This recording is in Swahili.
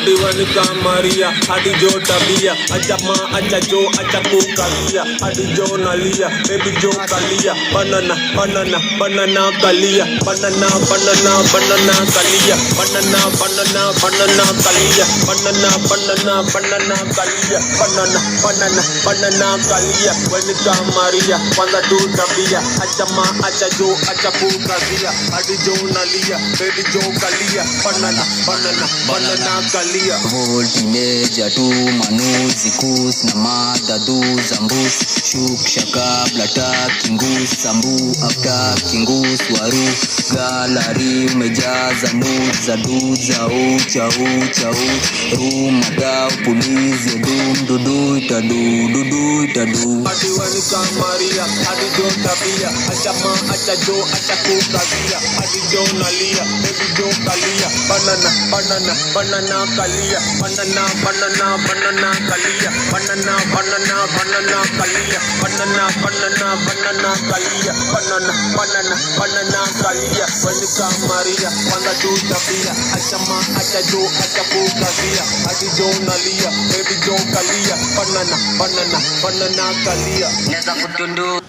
Adiwani kamaria, hadi jo tabia, ajama ajajo ajakukalia, hadi jo nalia, baby jo kalia, banana banana banana kalia, banana banana banana kalia, banana banana banana kalia, banana banana banana kalia, banana banana banana kalia. When kamaria, kwanza tu tabia, ajama ajajo ajakukalia, hadi jo nalia, baby jo kalia, banana banana banana kalia. Voltimeja tu manuzi kus na madadu zambus shuk shaka blata kingus sambu afta kingus waru galari umejaza nuza duza ucha rumada pulize dum dudu itadu Adiwani kamaria, hadi jo tabia, ajama ajajo ajakukalia, hadi jo nalia, baby jo kalia, banana banana banana kalia, banana banana banana kalia, banana banana banana kalia, banana banana banana kalia, banana banana banana kalia. When kamaria, kwanza tu tabia, ajama ajajo ajakukalia, hadi jo nalia, baby jo kalia, banana banana banana kalia. neza kutundu